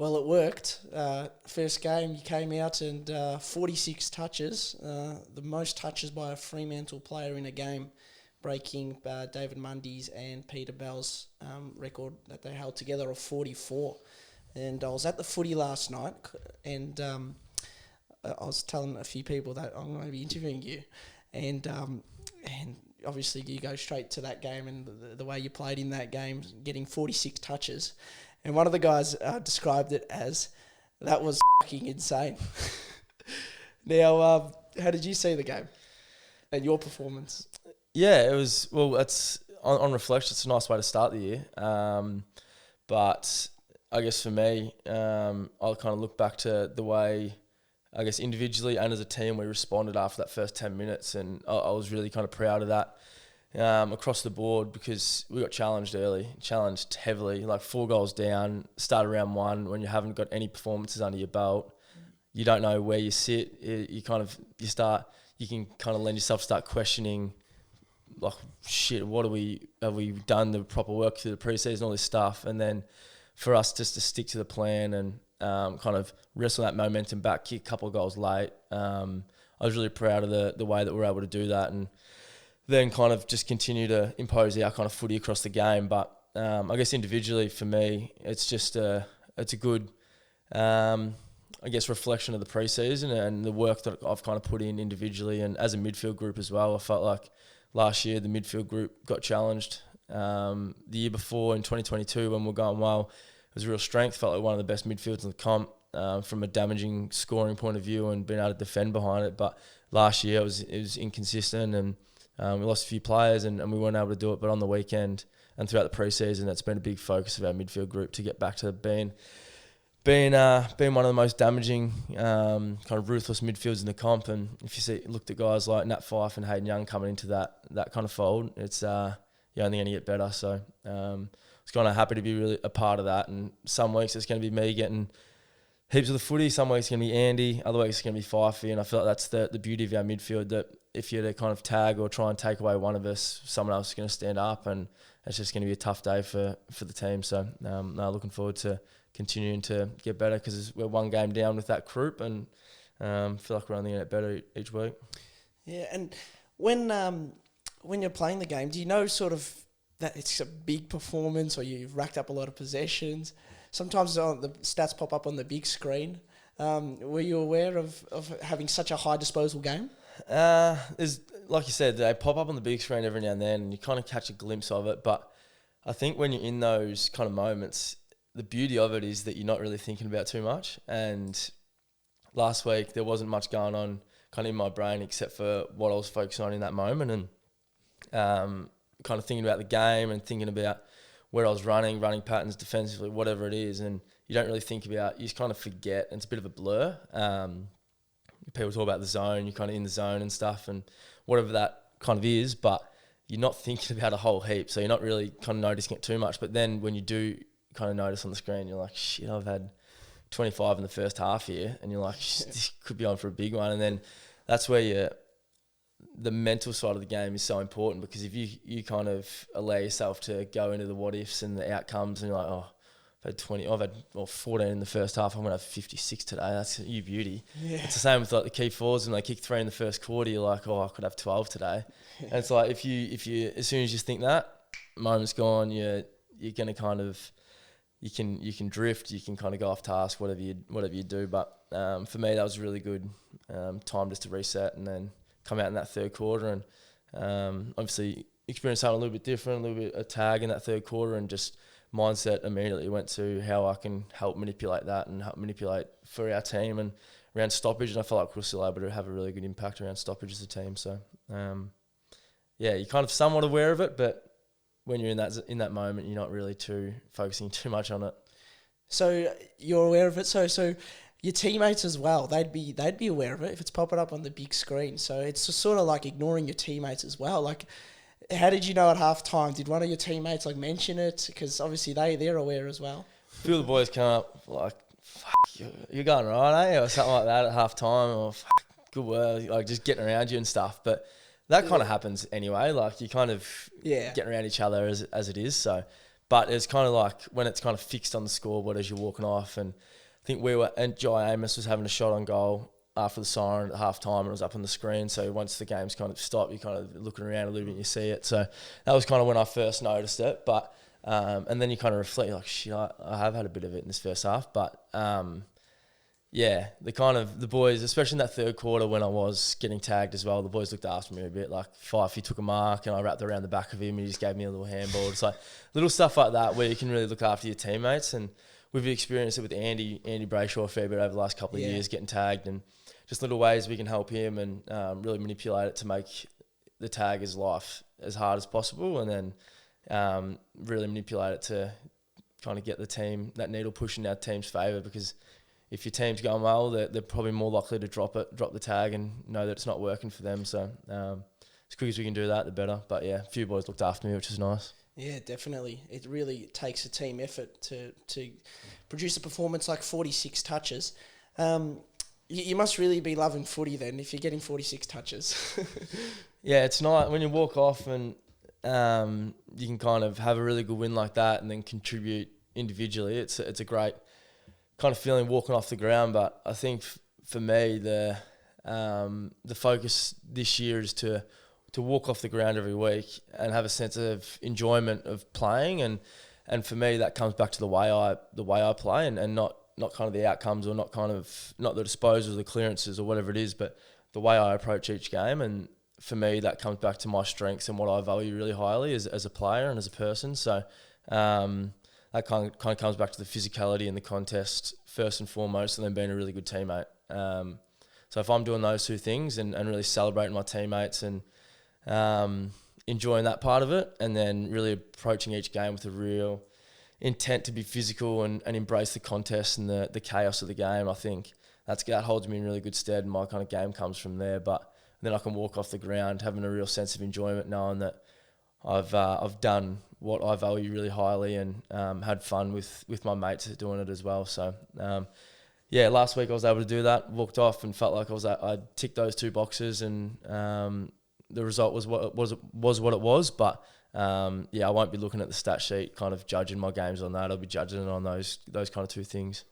Well, it worked. First game, you came out and 46 touches, the most touches by a Fremantle player in a game, breaking David Mundy's and Peter Bell's record that they held together of 44. And I was at the footy last night, and I was telling a few people that I'm going to be interviewing you, and obviously you go straight to that game and the way you played in that game, getting 46 touches. And one of the guys described it as, that was fucking insane. Now, how did you see the game and your performance? Yeah, it was, well, it's on reflection, it's a nice way to start the year. But I guess for me, I'll kind of look back to the way, I guess individually and as a team, we responded after that first 10 minutes. And I was really kind of proud of that. Across the board, because we got challenged early, challenged heavily, like 4 goals down, start round 1 when you haven't got any performances under your belt. You don't know where you sit. You can kind of lend yourself to start questioning, like, shit, have we done the proper work through the preseason, all this stuff. And then for us just to stick to the plan and kind of wrestle that momentum back, kick a couple of goals late. I was really proud of the way that we were able to do that, and then kind of just continue to impose our kind of footy across the game. But I guess individually for me, it's just it's a good, I guess, reflection of the preseason and the work that I've kind of put in individually and as a midfield group as well. I felt like last year the midfield group got challenged. The year before in 2022 when we were going well, it was a real strength. Felt like one of the best midfields in the comp from a damaging scoring point of view and being able to defend behind it. But last year it was inconsistent, and we lost a few players and we weren't able to do it. But on the weekend and throughout the preseason, that's been a big focus of our midfield group to get back to being one of the most damaging, kind of ruthless midfields in the comp. And if you looked at guys like Nat Fyfe and Hayden Young coming into that kind of fold, it's you're only going to get better. So I was kind of happy to be really a part of that. And some weeks it's going to be me getting heaps of the footy. Some weeks it's going to be Andy. Other weeks it's going to be Fyfey. And I feel like that's the beauty of our midfield, that if you're to kind of tag or try and take away one of us, someone else is going to stand up, and it's just going to be a tough day for the team. So looking forward to continuing to get better, because we're one game down with that group, and feel like we're only going to get better each week. Yeah, and when you're playing the game, do you know sort of that it's a big performance or you've racked up a lot of possessions? Sometimes the stats pop up on the big screen. Were you aware of having such a high disposal game? There's, like you said, they pop up on the big screen every now and then, and you kind of catch a glimpse of it. But I think when you're in those kind of moments, the beauty of it is that you're not really thinking about too much. And last week there wasn't much going on kind of in my brain except for what I was focusing on in that moment, and kind of thinking about the game and thinking about where I was running patterns defensively, whatever it is. And you don't really think about, you just kind of forget, and it's a bit of a blur. People talk about the zone, you're kind of in the zone and stuff, and whatever that kind of is, but you're not thinking about a whole heap, so you're not really kind of noticing it too much. But then when you do kind of notice on the screen, you're like, shit, I've had 25 in the first half here, and you're like, this could be on for a big one. And then that's where the mental side of the game is so important, because if you kind of allow yourself to go into the what ifs and the outcomes, and you're like, oh, I've had 14 in the first half, I'm going to have 56 today. That's you beauty. Yeah. It's the same with like the key forwards, when they kick 3 in the first quarter, you're like, oh, I could have 12 today. Yeah. And it's like, if you as soon as you think that, moment's gone, you're going to kind of, you can drift, you can kind of go off task, whatever you do. But for me, that was a really good time just to reset and then come out in that third quarter, and obviously experience something a little bit different, a little bit of tag in that third quarter, and just mindset immediately went to how I can help manipulate that and help manipulate for our team and around stoppage. And I felt like we're still able to have a really good impact around stoppage as a team. So you're kind of somewhat aware of it, but when you're in that moment, you're not really focusing too much on it. So you're aware of it. So your teammates as well, they'd be aware of it if it's popping up on the big screen. So it's just sort of like ignoring your teammates as well. Like, how did you know at halftime? Did one of your teammates like mention it? Because obviously they're aware as well. A few of the boys come up like, "Fuck, you're going right, eh?" or something like that at halftime, or "Fuck, good work," like just getting around you and stuff. But that kind of happens anyway. Like, you kind of getting around each other as it is. So, But it's kind of like when it's kind of fixed on the scoreboard as you're walking off. And I think and Jai Amos was having a shot on goal after the siren at half time, and it was up on the screen. So once the game's kind of stopped, you're kind of looking around a little bit and you see it. So that was kind of when I first noticed it. But and then you kind of reflect, you're like, shit, I have had a bit of it in this first half. But yeah, the boys, especially in that third quarter when I was getting tagged as well, the boys looked after me a bit. Like Fife, he took a mark and I wrapped around the back of him and he just gave me a little handball. It's like little stuff like that where you can really look after your teammates. And we've experienced it with Andy Brayshaw a fair bit over the last couple of years, getting tagged, and just little ways we can help him and really manipulate it to make the tagger's life as hard as possible, and then really manipulate it to kind of get the team, that needle push in our team's favour, because if your team's going well, they're probably more likely to drop the tag and know that it's not working for them. So as quick as we can do that, the better. But yeah, a few boys looked after me, which is nice. Yeah, definitely. It really takes a team effort to produce a performance like 46 touches. You must really be loving footy then if you're getting 46 touches. Yeah, it's nice when you walk off and you can kind of have a really good win like that and then contribute individually. It's a great kind of feeling walking off the ground. But I think for me, the focus this year is to walk off the ground every week and have a sense of enjoyment of playing, and for me that comes back to the way I play, and not kind of the outcomes, or not the disposals, the clearances or whatever it is, but the way I approach each game. And for me that comes back to my strengths and what I value really highly as a player and as a person. So that kind of comes back to the physicality and the contest first and foremost, and then being a really good teammate. So if I'm doing those two things and really celebrating my teammates and enjoying that part of it, and then really approaching each game with a real intent to be physical and embrace the contest and the chaos of the game, I think that holds me in really good stead, and my kind of game comes from there. But then I can walk off the ground having a real sense of enjoyment, knowing that I've done what I value really highly, and had fun with my mates doing it as well. So yeah, last week I was able to do that, walked off and felt like I ticked those two boxes, and the result was what it was. But yeah, I won't be looking at the stat sheet kind of judging my games on that. I'll be judging it on those kind of two things.